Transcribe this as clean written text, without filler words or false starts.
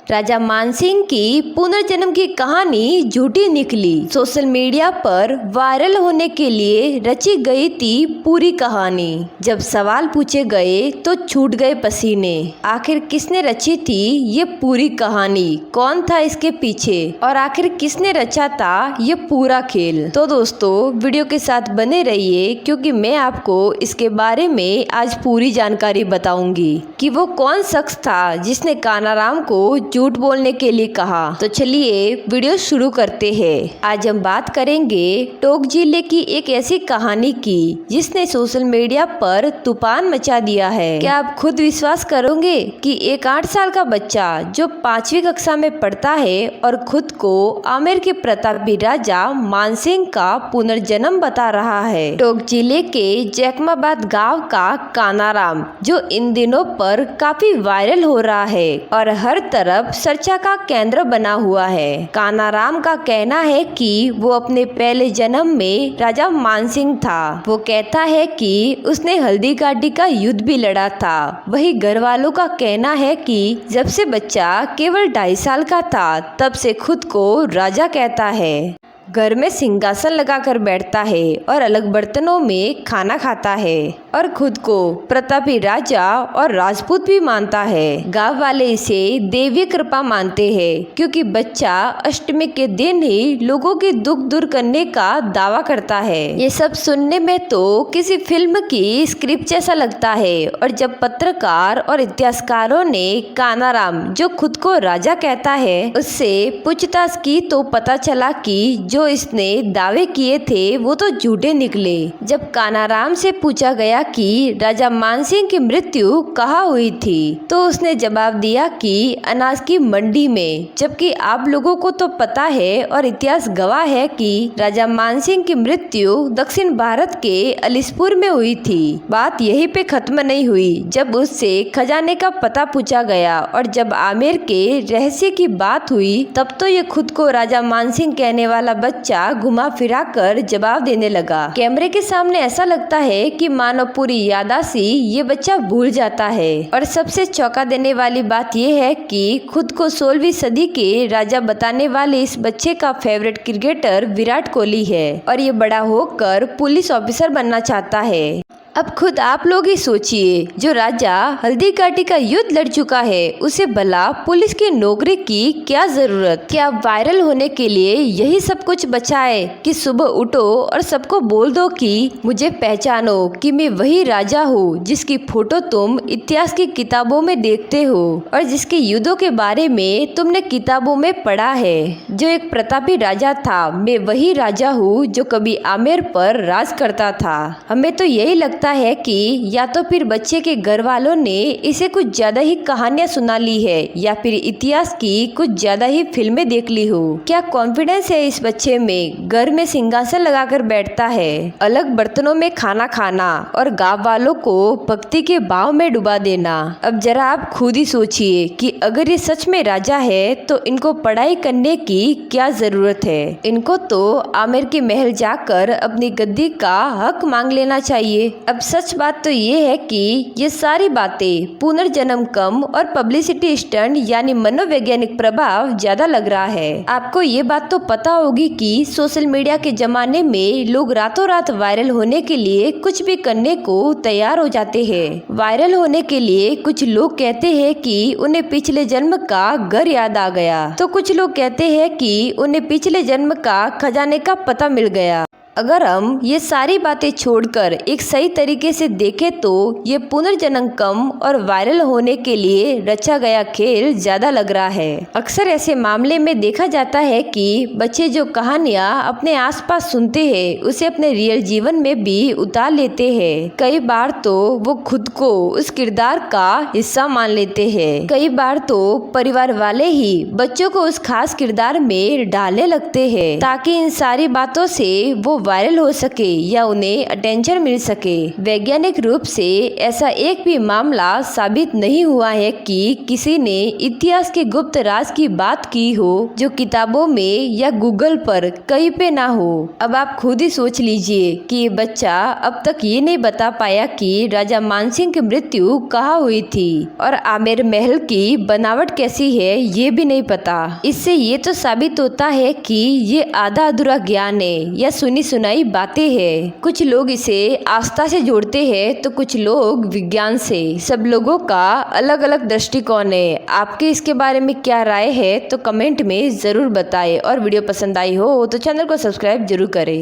राजा मानसिंह की पुनर्जन्म की कहानी झूठी निकली। सोशल मीडिया पर वायरल होने के लिए रची गई थी पूरी कहानी। जब सवाल पूछे गए तो छूट गए पसीने। आखिर किसने रची थी ये पूरी कहानी, कौन था इसके पीछे और आखिर किसने रचा था ये पूरा खेल। तो दोस्तों वीडियो के साथ बने रहिए क्योंकि मैं आपको इसके बारे में आज पूरी जानकारी बताऊंगी कि वो कौन शख्स था जिसने कानाराम को झूठ बोलने के लिए कहा। तो चलिए वीडियो शुरू करते हैं। आज हम बात करेंगे टोंक जिले की एक ऐसी कहानी की जिसने सोशल मीडिया पर तूफान मचा दिया है। क्या आप खुद विश्वास करोगे कि एक 8 साल का बच्चा जो 5वीं कक्षा में पढ़ता है और खुद को आमेर के प्रतापी राजा मानसिंह का पुनर्जन्म बता रहा है। टोंक जिले के जैकमाबाद गाँव का कानाराम जो इन दिनों पर काफी वायरल हो रहा है और हर तरफ चर्चा का केंद्र बना हुआ है। कानाराम का कहना है कि वो अपने पहले जन्म में राजा मानसिंह था। वो कहता है कि उसने हल्दी घाटी का युद्ध भी लड़ा था। वही घर वालों का कहना है कि जब से बच्चा केवल 2.5 साल का था तब से खुद को राजा कहता है। घर में सिंहासन लगाकर बैठता है और अलग बर्तनों में खाना खाता है और खुद को प्रतापी राजा और राजपूत भी मानता है। गांव वाले इसे देवी कृपा मानते हैं क्योंकि बच्चा अष्टमी के दिन ही लोगों के दुख दूर करने का दावा करता है। ये सब सुनने में तो किसी फिल्म की स्क्रिप्ट जैसा लगता है। और जब पत्रकार और इतिहासकारों ने कानाराम जो खुद को राजा कहता है उससे पूछताछ की तो पता चला कि जो इसने दावे किए थे वो तो झूठे निकले। जब कानाराम से पूछा गया कि राजा मानसिंह की मृत्यु कहाँ हुई थी तो उसने जवाब दिया कि अनाज की मंडी में। जबकि आप लोगों को तो पता है और इतिहास गवाह है कि राजा मानसिंह की मृत्यु दक्षिण भारत के अलीसपुर में हुई थी। बात यहीं पे खत्म नहीं हुई। जब उससे खजाने का पता पूछा गया और जब आमेर के रहस्य की बात हुई तब तो ये खुद को राजा मानसिंह कहने वाला बच्चा घुमा फिरा कर जवाब देने लगा। कैमरे के सामने ऐसा लगता है कि मानो पूरी याददाश्त ये बच्चा भूल जाता है। और सबसे चौंका देने वाली बात यह है कि खुद को 16वीं सदी के राजा बताने वाले इस बच्चे का फेवरेट क्रिकेटर विराट कोहली है और ये बड़ा होकर पुलिस ऑफिसर बनना चाहता है। अब खुद आप लोग ही सोचिए, जो राजा हल्दी घाटी का युद्ध लड़ चुका है उसे भला पुलिस की नौकरी की क्या जरूरत। क्या वायरल होने के लिए यही सब कुछ बचा है कि सुबह उठो और सबको बोल दो कि मुझे पहचानो कि मैं वही राजा हूँ जिसकी फोटो तुम इतिहास की किताबों में देखते हो और जिसके युद्धों के बारे में तुमने किताबों में पढ़ा है। जो एक प्रतापी राजा था, मैं वही राजा हूँ जो कभी आमेर पर राज करता था। हमें तो यही लगता है कि या तो फिर बच्चे के घर वालों ने इसे कुछ ज्यादा ही कहानियां सुना ली है या फिर इतिहास की कुछ ज्यादा ही फिल्में देख ली हो। क्या कॉन्फिडेंस है इस बच्चे में। घर में सिंहासन लगाकर बैठता है, अलग बर्तनों में खाना खाना और गांव वालों को भक्ति के भाव में डुबा देना। अब जरा आप खुद ही सोचिए कि अगर ये सच में राजा है तो इनको पढ़ाई करने की क्या जरूरत है। इनको तो आमेर के महल जाकर अपनी गद्दी का हक मांग लेना चाहिए। अब सच बात तो ये है कि ये सारी बातें पुनर्जन्म कम और पब्लिसिटी स्टंट यानी मनोवैज्ञानिक प्रभाव ज्यादा लग रहा है। आपको ये बात तो पता होगी कि सोशल मीडिया के जमाने में लोग रातों रात वायरल होने के लिए कुछ भी करने को तैयार हो जाते हैं। वायरल होने के लिए कुछ लोग कहते हैं कि उन्हें पिछले जन्म का घर याद आ गया, तो कुछ लोग कहते हैं कि उन्हें पिछले जन्म का खजाने का पता मिल गया। अगर हम ये सारी बातें छोड़कर एक सही तरीके से देखें तो ये पुनर्जन्म कम और वायरल होने के लिए रचा गया खेल ज्यादा लग रहा है। अक्सर ऐसे मामले में देखा जाता है कि बच्चे जो कहानियाँ अपने आसपास सुनते हैं उसे अपने रियल जीवन में भी उतार लेते हैं। कई बार तो वो खुद को उस किरदार का हिस्सा मान लेते हैं। कई बार तो परिवार वाले ही बच्चों को उस खास किरदार में डालने लगते हैं ताकि इन सारी बातों से वो वायरल हो सके या उन्हें अटेंशन मिल सके। वैज्ञानिक रूप से ऐसा एक भी मामला साबित नहीं हुआ है कि किसी ने इतिहास के गुप्त राज की बात की हो जो किताबों में या गूगल पर कहीं पे ना हो। अब आप खुद ही सोच लीजिए कि ये बच्चा अब तक ये नहीं बता पाया कि राजा मानसिंह की मृत्यु कहाँ हुई थी और आमेर महल की बनावट कैसी है ये भी नहीं पता। इससे ये तो साबित होता है कि ये आधा अधूरा ज्ञान है या सुनी सुनाई बातें हैं। कुछ लोग इसे आस्था से जोड़ते हैं तो कुछ लोग विज्ञान से। सब लोगों का अलग अलग दृष्टिकोण है। आपके इसके बारे में क्या राय है तो कमेंट में ज़रूर बताएं और वीडियो पसंद आई हो तो चैनल को सब्सक्राइब जरूर करें।